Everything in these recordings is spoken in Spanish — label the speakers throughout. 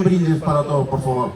Speaker 1: brindis para todos, por favor.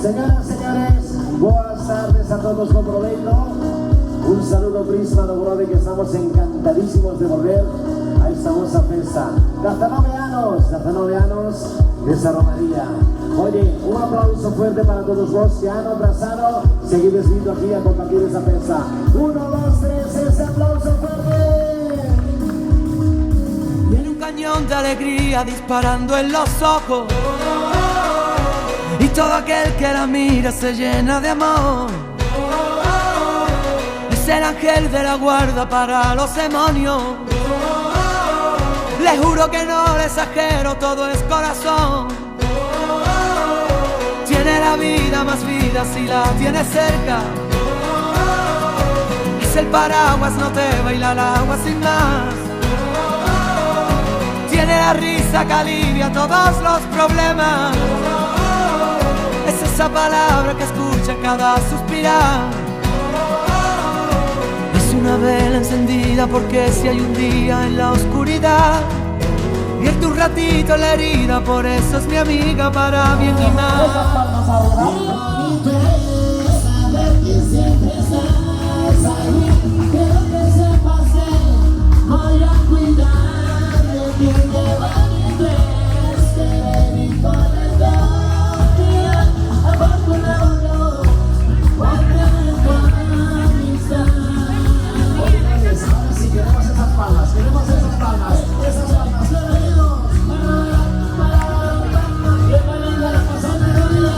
Speaker 2: Señoras e señores, boas tardes a todos con proveito. Un saludo Prisma do Grove, que estamos encantadísimos de volver a esta vosa festa. 19 anos desa romaría. Oye, un aplauso fuerte para todos vos que han abrazado, seguides vindo aquí a compartir esa festa. 1, 2, 3, ese aplauso fuerte.
Speaker 3: Viene un cañón de alegría disparando en los ojos, y todo aquel que la mira se llena de amor. Es el ángel de la guarda para los demonios. Le juro que no le exagero, todo es corazón. Tiene la vida más vida si la tienes cerca. Es el paraguas, no te baila el agua sin más. Tiene la risa que alivia todos los problemas. Es esa palabra que escucha cada suspirar. Es una vela encendida porque si hay un día en la oscuridad, vierte un ratito la herida, por eso es mi amiga para bien y mal.
Speaker 2: Voy a cuidar de quien lleva mi inglés, que le dijo de gloria, afortunado, porque me amistad. Ahora sí, queremos esas palmas, esas palmas, le venimos. Bienvenida a la pasión de la vida.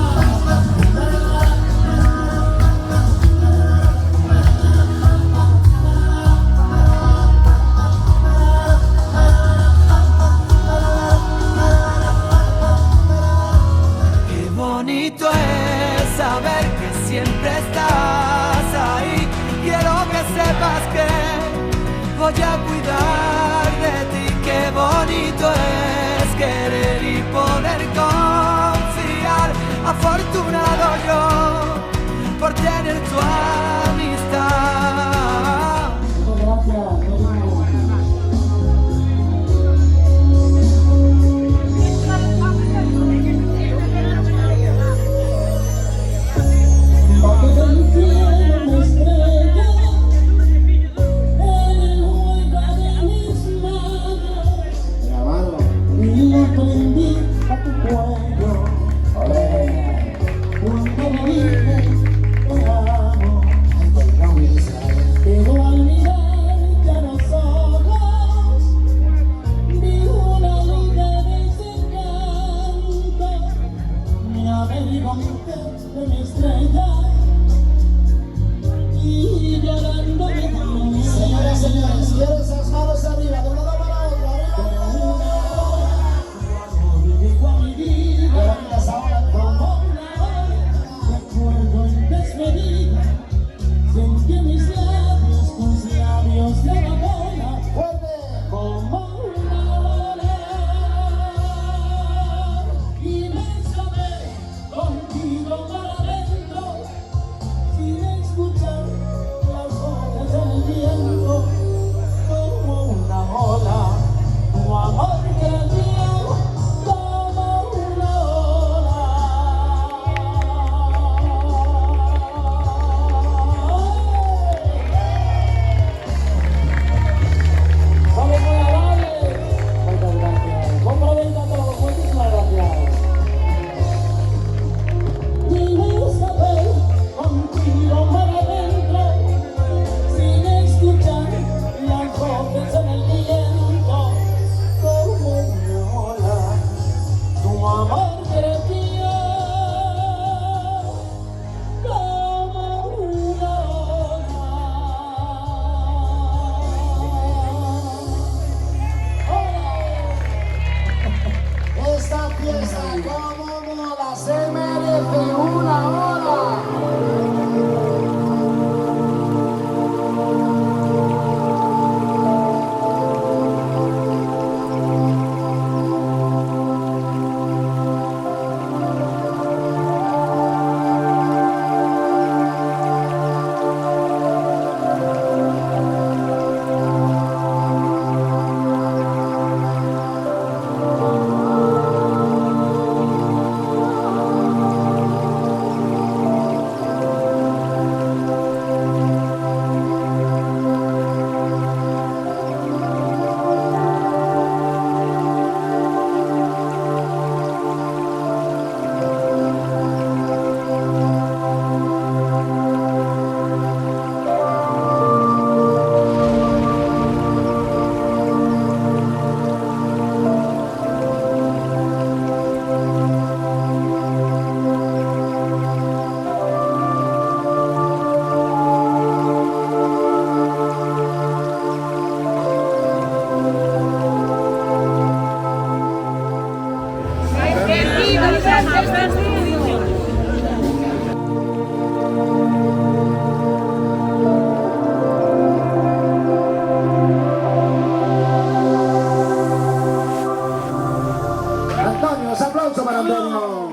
Speaker 2: aplauso para Antonio.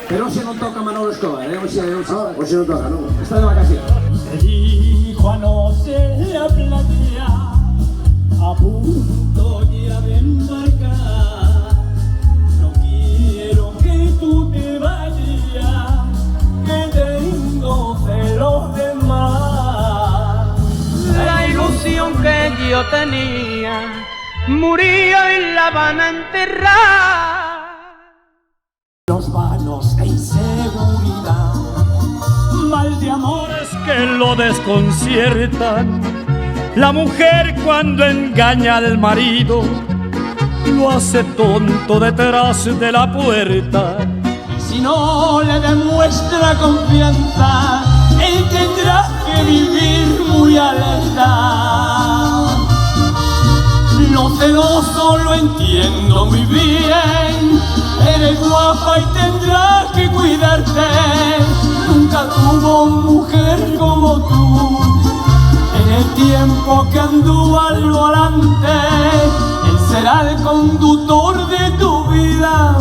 Speaker 1: Pero hoxe non toca Manolo Escobar, hoxe
Speaker 2: non toca, non?
Speaker 1: está de vacaciones.
Speaker 4: Me dijo anoche en la playa, a punto ya de embarcar. No quiero que tú te vayas, que tengo celos de mar.
Speaker 3: La ilusión que yo tenía murió y la van a enterrar.
Speaker 4: Los vanos e inseguridad, mal de amores que lo desconciertan. La mujer cuando engaña al marido lo hace tonto detrás de la puerta. Y si no le demuestra confianza, él tendrá que vivir muy alerta. Lo celoso lo entiendo muy bien. Eres guapa y tendrás que cuidarte. Nunca tuvo mujer como tú. En el tiempo que anduvo al volante, él será el conductor de tu vida,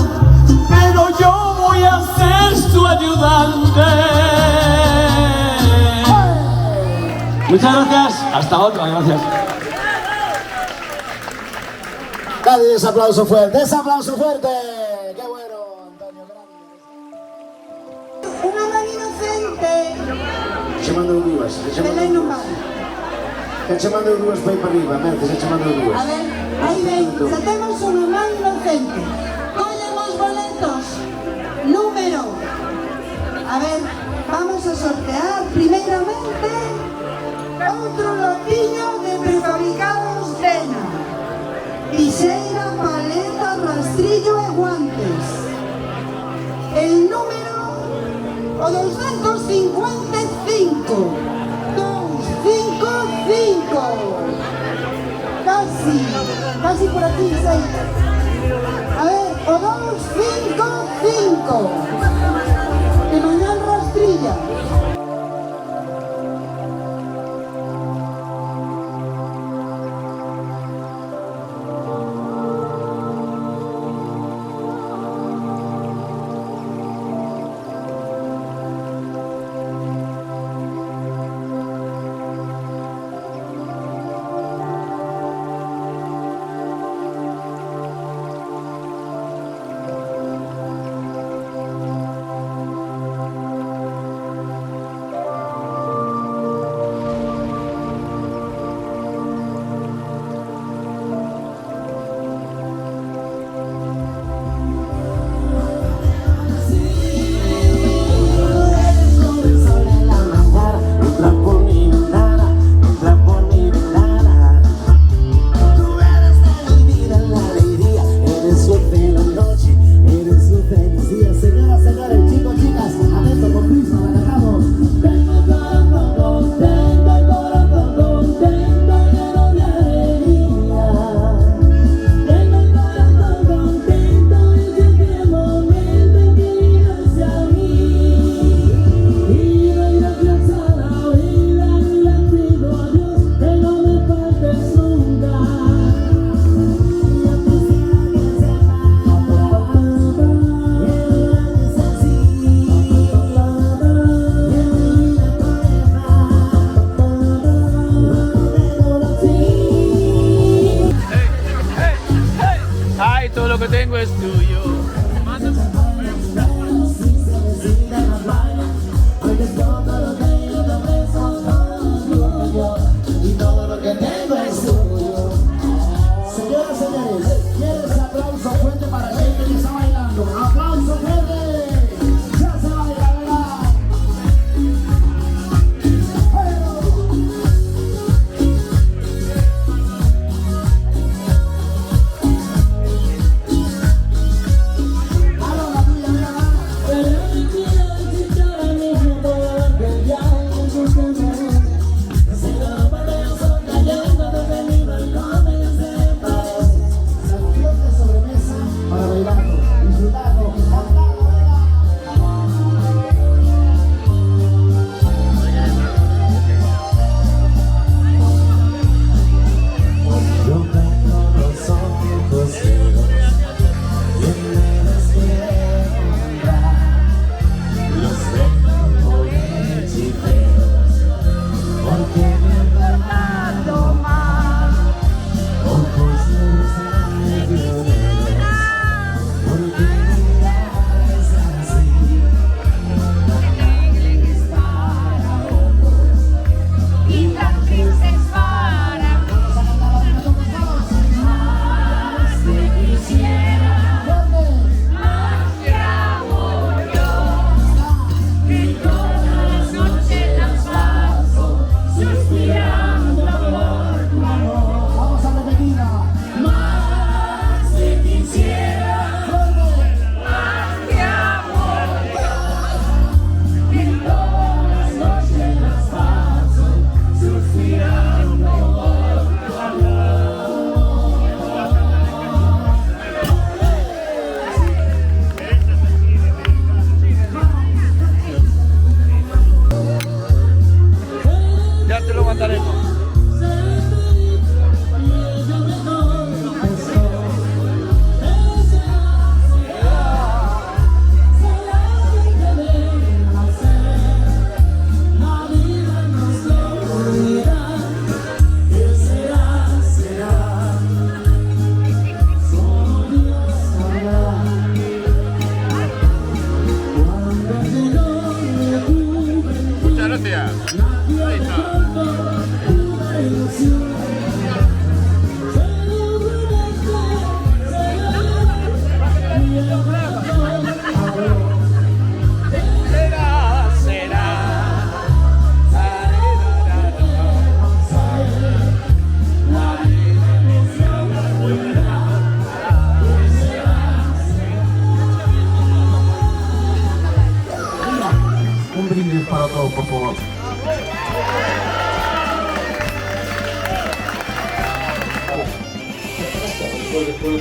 Speaker 4: pero yo voy a ser su ayudante. Muchas gracias. Hasta otra. Gracias.
Speaker 2: Dale ese aplauso fuerte, ese aplauso fuerte. Qué bueno, Antonio, gracias.
Speaker 5: Una mano inocente.
Speaker 2: Chamando dúas,
Speaker 5: Belén non vale.
Speaker 2: que chamando dúas para ir para arriba, Merce, se chamando dúas.
Speaker 5: A ver, aí ven, xa temos unha mano inocente. Collen os boletos. Número. A ver, vamos a sortear primeiramente outro lotiño de prefabricados Dena. Viseira, paleta, rastrillo e guantes. El número o 255. 255. Casi por aquí, 6. A ver, o 255. Que mañana rastrilla.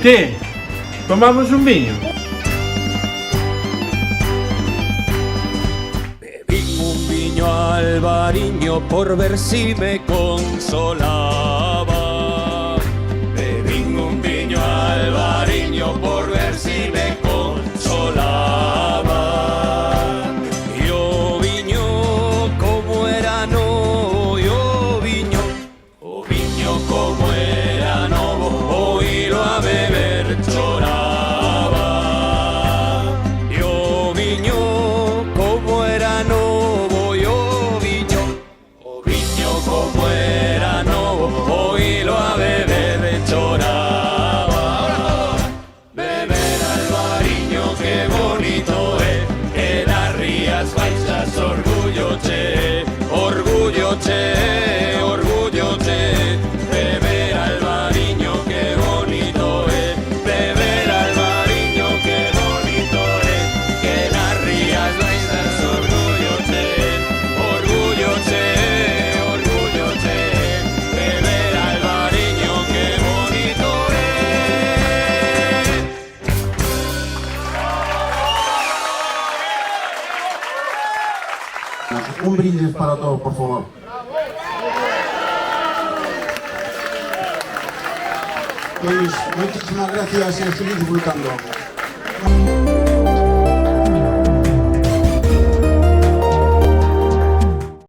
Speaker 6: ¿Qué? ¿Tomamos un viño?
Speaker 7: Bebí un viño albariño por ver si me consolaba. Bebí un viño albariño por ver si me consolaba. Yo viño como era no, yo viño, o viño como era no, oílo a beber choraba. Yo viño como era no, yo viño, o viño como era no, oílo a beber choraba. Beber albariño, qué bonito es, en las Rías Baixas, orgullo che, orgullo che, orgullo che. Beber albariño, qué bonito es, beber albariño, qué bonito es, que en las Rías Baixas, orgullo che, orgullo che, orgullo che. Beber albariño, qué bonito es.
Speaker 8: Un brindis para todos, por favor. Pues muchísimas gracias y seguid disfrutando.